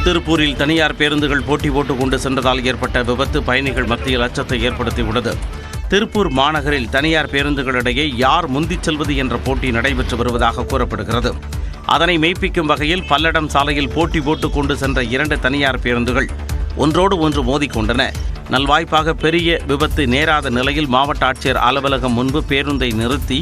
திருப்பூரில் தனியார் பேருந்துகள் போட்டி போட்டுக் கொண்டு சென்றதால் ஏற்பட்ட விபத்து பயணிகள் மத்தியில் அச்சத்தை ஏற்படுத்தியுள்ளது. திருப்பூர் மாநகரில் தனியார் பேருந்துகளிடையே யார் முந்திச் செல்வது என்ற போட்டி நடைபெற்று வருவதாக கூறப்படுகிறது. அதனை மெய்ப்பிக்கும் வகையில் பல்லடம் சாலையில் போட்டி போட்டுக் கொண்டு சென்ற 2 தனியார் பேருந்துகள் ஒன்றோடு ஒன்று மோதிக்கொண்டன. நல்வாய்ப்பாக பெரிய விபத்து நேராத நிலையில் மாவட்ட ஆட்சியர் அலுவலகம் முன்பு பேருந்தை நிறுத்தி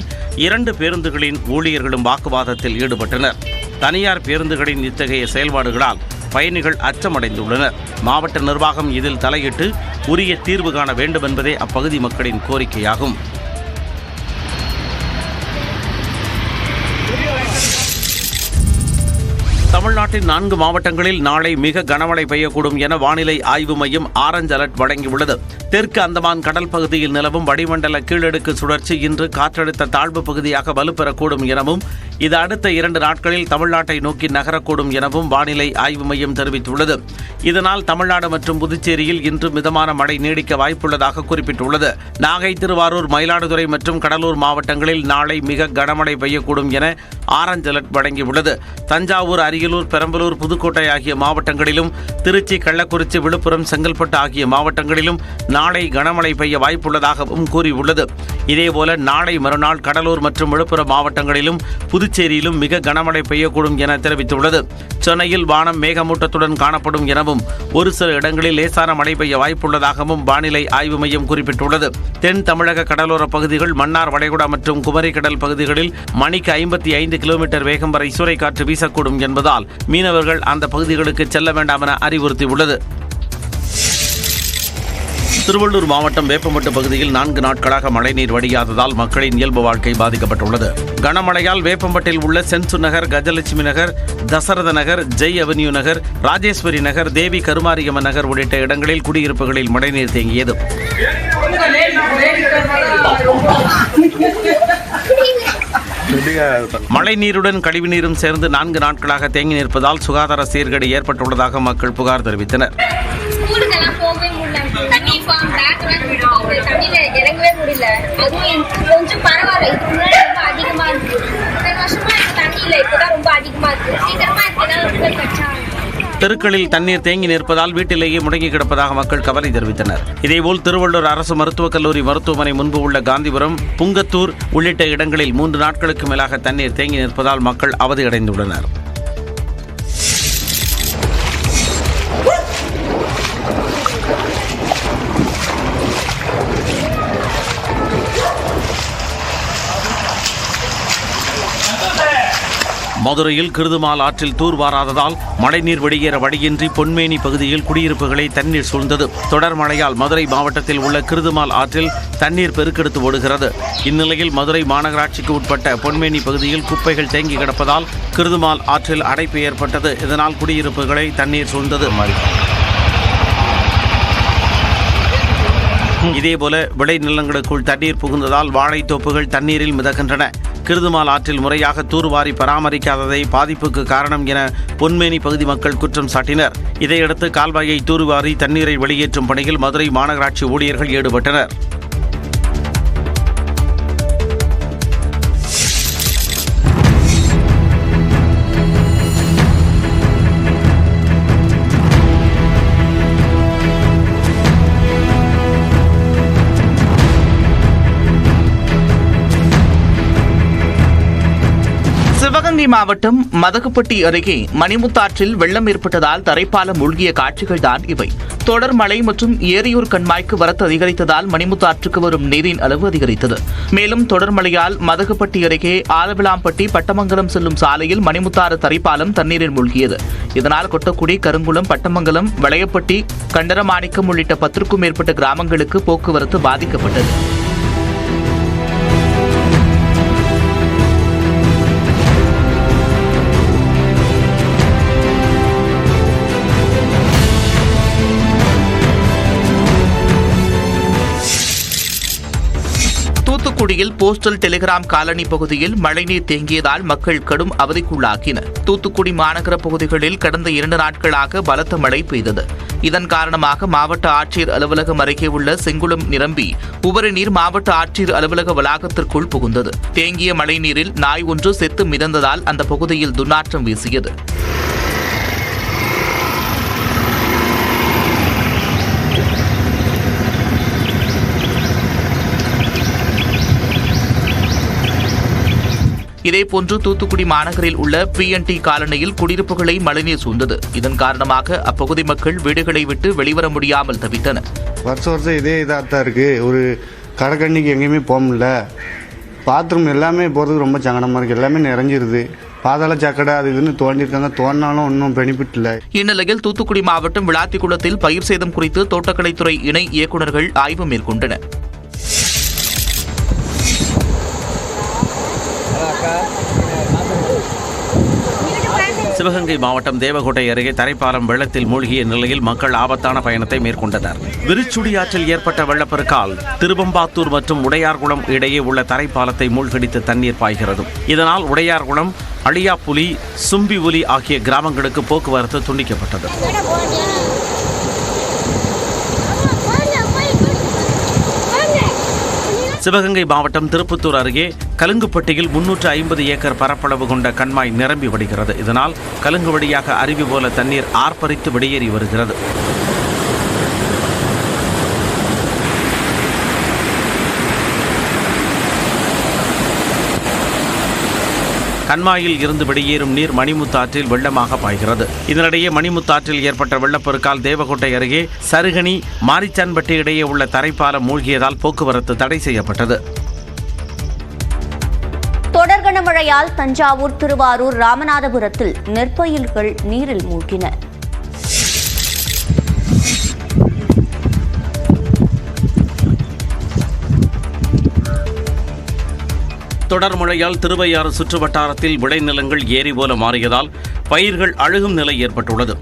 2 பேருந்துகளின் ஊழியர்களும் வாக்குவாதத்தில் ஈடுபட்டனர். தனியார் பேருந்துகளின் இத்தகைய செயல்பாடுகளால் பயணிகள் அச்சமடைந்துள்ளனர். மாவட்ட நிர்வாகம் இதில் தலையிட்டு உரிய தீர்வு காண வேண்டும் என்பதே அப்பகுதி மக்களின் கோரிக்கையாகும். தமிழ்நாட்டின் 4 மாவட்டங்களில் நாளை மிக கனமழை பெய்யக்கூடும் என வானிலை ஆய்வு மையம் ஆரஞ்ச் அலர்ட் வழங்கியுள்ளது. தெற்கு அந்தமான் கடல் பகுதியில் நிலவும் வளிமண்டல கீழடுக்கு சுழற்சி இன்று காற்றழுத்த தாழ்வு பகுதியாக வலுப்பெறக்கூடும் எனவும் இது அடுத்த 2 நாட்களில் தமிழ்நாட்டை நோக்கி நகரக்கூடும் எனவும் வானிலை ஆய்வு மையம் தெரிவித்துள்ளது. இதனால் தமிழ்நாடு மற்றும் புதுச்சேரியில் இன்று மிதமான மழை நீடிக்க வாய்ப்புள்ளதாக குறிப்பிட்டுள்ளது. நாகை, திருவாரூர், மயிலாடுதுறை மற்றும் கடலூர் மாவட்டங்களில் நாளை மிக கனமழை பெய்யக்கூடும் என ஆரஞ்ச் அலர்ட் வழங்கியுள்ளது. தஞ்சாவூர், அரியலூர், பெரம்பலூர், புதுக்கோட்டை ஆகிய மாவட்டங்களிலும் திருச்சி, கள்ளக்குறிச்சி, விழுப்புரம், செங்கல்பட்டு ஆகிய மாவட்டங்களிலும் நாளை கனமழை பெய்ய வாய்ப்புள்ளதாகவும் கூறியுள்ளது. இதேபோல நாளை மறுநாள் கடலூர் மற்றும் விழுப்புரம் மாவட்டங்களிலும் புதுச்சேரியிலும் மிக கனமழை பெய்யக்கூடும் என தெரிவித்துள்ளது. சென்னையில் வானம் மேகமூட்டத்துடன் காணப்படும் எனவும் ஒரு சில இடங்களில் லேசான மழை பெய்ய வாய்ப்புள்ளதாகவும் வானிலை ஆய்வு மையம் குறிப்பிட்டுள்ளது. தென் தமிழக கடலோர பகுதிகள், மன்னார் வளைகுடா மற்றும் குமரி கடல் பகுதிகளில் மணிக்கு 55 கிலோமீட்டர் வேகம் வரை சூறைக்காற்று வீசக்கூடும் என்பதால் மீனவர்கள் அந்த பகுதிகளுக்கு செல்ல வேண்டாம் என அறிவுறுத்தியுள்ளது. திருவள்ளூர் மாவட்டம் வேப்பம்பட்டு பகுதியில் 4 நாட்களாக மழைநீர் வடியாததால் மக்களின் இயல்பு வாழ்க்கை பாதிக்கப்பட்டுள்ளது. கனமழையால் வேப்பம்பட்டில் உள்ள சென்சு நகர், கஜலட்சுமி நகர், தசரத நகர், ஜெய் அவென்யூ நகர், ராஜேஸ்வரி நகர், தேவி கருமாரியம்மன் நகர் உள்ளிட்ட இடங்களில் குடியிருப்புகளில் மழைநீர் தேங்கியது. மழைநீருடன் கழிவுநீரும் சேர்ந்து 4 நாட்களாக தேங்கி நிற்பதால் சுகாதார சீர்கேடு ஏற்பட்டுள்ளதாக மக்கள் புகார் தெரிவித்தனர். இறங்கவே முடியல. அதுவும் கொஞ்சம் பரவாயில்ல. இதுக்கு முன்னாடி ரொம்ப அதிகமா இருக்கு. இந்த வருஷமா தண்ணி இல்லை, இப்பதான் ரொம்ப அதிகமா இருக்கு. சீக்கிரமா தெருக்களில் தண்ணீர் தேங்கி நிற்பதால் வீட்டிலேயே முடங்கி கிடப்பதாக மக்கள் கவலை தெரிவித்தனர். இதேபோல் திருவள்ளூர் அரசு மருத்துவக் கல்லூரி மருத்துவமனை முன்பு உள்ள காந்திபுரம், புங்கத்தூர் உள்ளிட்ட இடங்களில் 3 நாட்களுக்கு மேலாக தண்ணீர் தேங்கி நிற்பதால் மக்கள் அவதியடைந்துள்ளனர். மதுரையில் கிருதுமால் ஆற்றில் தூர்வாராததால் மழைநீர் வெளியேற வழியின்றி பொன்மேனி பகுதியில் குடியிருப்புகளை தண்ணீர் சூழ்ந்தது. தொடர் மழையால் மதுரை மாவட்டத்தில் உள்ள கிருதுமால் ஆற்றில் தண்ணீர் பெருக்கெடுத்து ஓடுகிறது. இந்நிலையில் மதுரை மாநகராட்சிக்கு உட்பட்ட பொன்மேனி பகுதியில் குப்பைகள் தேங்கி கிடப்பதால் கிருதுமால் ஆற்றில் அடைப்பு ஏற்பட்டது. இதனால் குடியிருப்புகளை தண்ணீர் சூழ்ந்தது. இதேபோல விளை நிலங்களுக்குள் தண்ணீர் புகுந்ததால் வாழைத்தோப்புகள் தண்ணீரில் மிதக்கின்றன. கிருதுமால் ஆற்றில் முறையாக தூர்வாரி பராமரிக்காததை பாதிப்புக்கு காரணம் என பொன்மேனி பகுதி மக்கள் குற்றம் சாட்டினர். இதையடுத்து கால்வாயை தூர்வாரி தண்ணீரை வெளியேற்றும் பணியில் மதுரை மாநகராட்சி ஊழியர்கள் ஈடுபட்டனர். சிவகங்கை மாவட்டம் மதகுப்பட்டி அருகே மணிமுத்தாற்றில் வெள்ளம் ஏற்பட்டதால் தரைப்பாலம் மூழ்கிய காட்சிகள் தான் இவை. தொடர் மழை மற்றும் ஏரியூர் கண்மாய்க்கு வரத்து அதிகரித்ததால் மணிமுத்தாற்றுக்கு வரும் நீரின் அளவு அதிகரித்தது. மேலும் தொடர் மழையால் மதகுப்பட்டி அருகே ஆலவிளாம்பட்டி பட்டமங்கலம் செல்லும் சாலையில் மணிமுத்தாறு தரைப்பாலம் தண்ணீரில் மூழ்கியது. இதனால் கொட்டக்குடி, கருங்குளம், பட்டமங்கலம், வளையப்பட்டி, கண்டரமாணிக்கம் உள்ளிட்ட 10க்கும் மேற்பட்ட கிராமங்களுக்கு போக்குவரத்து பாதிக்கப்பட்டது. தூத்துக்குடியில் போஸ்டல் டெலிகிராம் காலனி பகுதியில் மழைநீர் தேங்கியதால் மக்கள் கடும் அவதிக்குள்ளாகினர். தூத்துக்குடி மாநகர பகுதிகளில் கடந்த 2 நாட்களாக பலத்த மழை பெய்தது. இதன் காரணமாக மாவட்ட ஆட்சியர் அலுவலகம் அருகே உள்ள செங்குளம் நிரம்பி உபரி நீர் மாவட்ட ஆட்சியர் அலுவலக வளாகத்திற்குள் புகுந்தது. தேங்கிய மழைநீரில் நாய் ஒன்று செத்து மிதந்ததால் அந்த பகுதியில் துர்நாற்றம் வீசியது. இதேபோன்று தூத்துக்குடி மாநகரில் உள்ள PNT காலனியில் குடியிருப்புகளை மழைநீர் சூழ்ந்தது. இதன் காரணமாக அப்பகுதி மக்கள் வீடுகளை விட்டு வெளிவர முடியாமல் தவித்தனர். வருஷம் இதே இதாக தான் இருக்குது. ஒரு கடைக்கண்ணிக்கு எங்கேயுமே போக முடியல. பாத்ரூம் எல்லாமே போகிறதுக்கு ரொம்ப சங்கடமாக இருக்குது. எல்லாமே நிறைஞ்சிருது. பாதாள சாக்கடை அது இதுன்னு தோண்டியிருக்காங்க. தோண்டினாலும் ஒன்றும் பெனிஃபிட் இல்லை. இந்நிலையில் தூத்துக்குடி மாவட்டம் விளாத்திக்குளத்தில் பயிர் சேதம் குறித்து தோட்டக்கலைத்துறை இணை இயக்குநர்கள் ஆய்வு மேற்கொண்டனர். சிவகங்கை மாவட்டம் தேவகோட்டை அருகே தரைப்பாலம் வெள்ளத்தில் மூழ்கிய நிலையில் மக்கள் ஆபத்தான பயணத்தை மேற்கொண்டனர். விருச்சுடி ஆற்றில் ஏற்பட்ட வெள்ளப்பெருக்கால் திருவம்பாத்தூர் மற்றும் உடையார்குளம் இடையே உள்ள தரைப்பாலத்தை மூழ்கடித்து தண்ணீர் பாய்கிறது. இதனால் உடையார்குளம், அழியாப்புலி, சும்பிவுலி ஆகிய கிராமங்களுக்கு போக்குவரத்து துண்டிக்கப்பட்டது. சிவகங்கை மாவட்டம் திருப்பத்தூர் அருகே கலுங்குப்பட்டியில் 350 ஏக்கர் பரப்பளவு கொண்ட கண்மாய் நிரம்பி வடிகிறது. இதனால் கலுங்கு வழியாக அருவி போல தண்ணீர் ஆர்ப்பரித்து வெளியேறி வருகிறது. கண்மாயில் இருந்து வெளியேறும் நீர் மணிமுத்தாற்றில் வெள்ளமாக பாய்கிறது. இதனிடையே மணிமுத்தாற்றில் ஏற்பட்ட வெள்ளப்பெருக்கால் தேவகோட்டை அருகே சருகணி, மாரிச்சான்பட்டி இடையே உள்ள தரைப்பாலம் மூழ்கியதால் போக்குவரத்து தடை செய்யப்பட்டது. தொடர் கனமழையால் தஞ்சாவூர், திருவாரூர், ராமநாதபுரத்தில் நெற்பயிர்கள் நீரில் மூழ்கின. தொடர் மழையால் திருவையாறு சுற்றுவட்டாரத்தில் விளைநிலங்கள் ஏரி போல மாறியதால் பயிர்கள் அழுகும் நிலை ஏற்பட்டுள்ளது.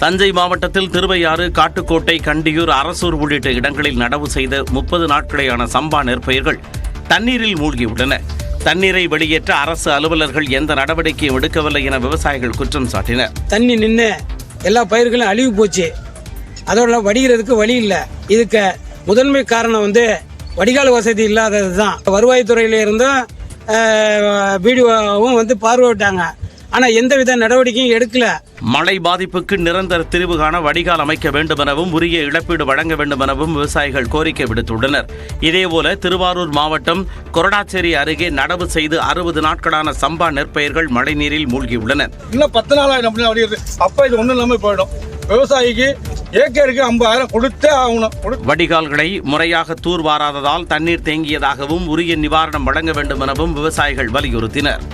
தஞ்சை மாவட்டத்தில் திருவையாறு, காட்டுக்கோட்டை, கண்டியூர், அரசூர் உள்ளிட்ட இடங்களில் நடவு செய்த 30 நாட்களேயான சம்பா நெற்பயிர்கள் தண்ணீரில் மூழ்கியுள்ளன. தண்ணீரை வெளியேற்ற அரசு அலுவலர்கள் எந்த நடவடிக்கையும் எடுக்கவில்லை என விவசாயிகள் குற்றம் சாட்டினர். தண்ணி நின்று எல்லா பயிர்களும் அழிவு போச்சு. அதோட வடிகிறதுக்கு வழி இல்லை. இதுக்கு முதன்மை காரணம் வடிகால் வசதி இல்லாதது தான். வருவாய்த்துறையில இருந்தும் வீடியோவும் பார்வையிட்டாங்க. ஆனால் எந்தவித நடவடிக்கையும் எடுக்கல. மழை பாதிப்புக்கு நிரந்தர தீர்வு காண வடிகால் அமைக்க வேண்டும் எனவும் உரிய இழப்பீடு வழங்க வேண்டும் எனவும் விவசாயிகள் கோரிக்கை விடுத்துள்ளனர். இதேபோல திருவாரூர் மாவட்டம் கொரடாச்சேரி அருகே நடவு செய்து 60 நாட்களான சம்பா நெற்பயிர்கள் மழைநீரில் மூழ்கியுள்ளன. இன்னும் 10 நாளாக அப்ப இது ஒன்றும் இல்லாமல் போயிடும். விவசாயிக்கு ஏக்கருக்கு 50,000 கொடுத்தே ஆகணும். வடிகால்களை முறையாக தூர்வாராததால் தண்ணீர் தேங்கியதாகவும் உரிய நிவாரணம் வழங்க வேண்டும் எனவும் விவசாயிகள் வலியுறுத்தினர்.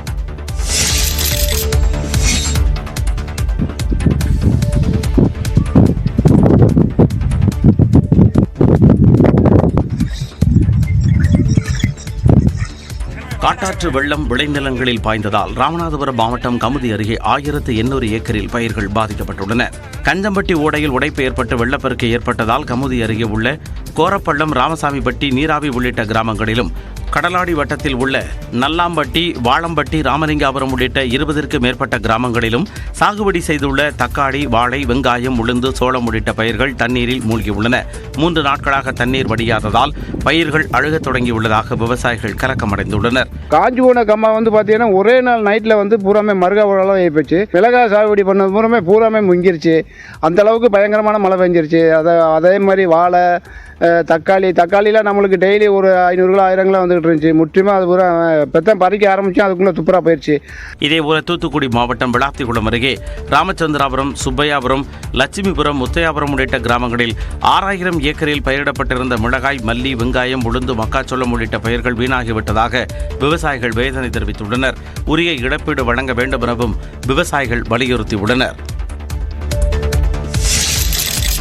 காட்டாற்று வெள்ளம் விளைநிலங்களில் பாய்ந்ததால் ராமநாதபுரம் மாவட்டம் கமுதி அருகே 1800 ஏக்கரில் பயிர்கள் பாதிக்கப்பட்டுள்ளன. கஞ்சம்பட்டி ஓடையில் உடைப்பு ஏற்பட்டு வெள்ளப்பெருக்கு ஏற்பட்டதால் கமுதி அருகே உள்ள கோரப்பள்ளம், ராமசாமிப்பட்டி, நீராவி உள்ளிட்ட கிராமங்களிலும் கடலாடி வட்டத்தில் உள்ள நல்லாம்பட்டி, வாழம்பட்டி, ராமலிங்காபுரம் உள்ளிட்ட 20க்கும் மேற்பட்ட கிராமங்களிலும் சாகுபடி செய்துள்ள தக்காளி, வாழை, வெங்காயம், உளுந்து, சோளம் உள்ளிட்ட பயிர்கள் தண்ணீரில் மூழ்கியுள்ளன. 3 நாட்களாக தண்ணீர் வடியாததால் பயிர்கள் அழுகத் தொடங்கியுள்ளதாக விவசாயிகள் கலக்கமடைந்துள்ளனர். காஞ்சி போன கம்மா பார்த்தீங்கன்னா ஒரே நாள் நைட்டில் பூராமே மருகா உடலாம் ஆகிப்போச்சு. மிளகாய் சாகுபடி பண்ணது பூராமே முங்கிருச்சு. அந்த அளவுக்கு பயங்கரமான மழை பெஞ்சிருச்சு. அதே மாதிரி வாழை, தக்காளிலாம் நம்மளுக்கு டெய்லி ஒரு 500 கிலோ 1000 கிலோ வந்துகிட்டு இருந்துச்சு. முற்றிலுமாக அது பூரா பெத்தம் பறிக்க ஆரம்பிச்சோம். அதுக்குள்ளே துப்புரா போயிடுச்சு. இதேபோல தூத்துக்குடி மாவட்டம் விளாத்திக்குளம் அருகே ராமச்சந்திராபுரம், சுப்பையாபுரம், லட்சுமிபுரம், முத்தையாபுரம் உள்ளிட்ட கிராமங்களில் 6000 ஏக்கரில் பயிரிடப்பட்டிருந்த மிளகாய், மல்லி, வெங்காயம், உளுந்து, மக்காச்சோளம் உள்ளிட்ட பயிர்கள் வீணாகிவிட்டதாக விவசாயிகள் வேதனை தெரிவித்துள்ளனர். உரிய இழப்பீடு வழங்க வேண்டும் எனவும் விவசாயிகள் வலியுறுத்தியுள்ளனர்.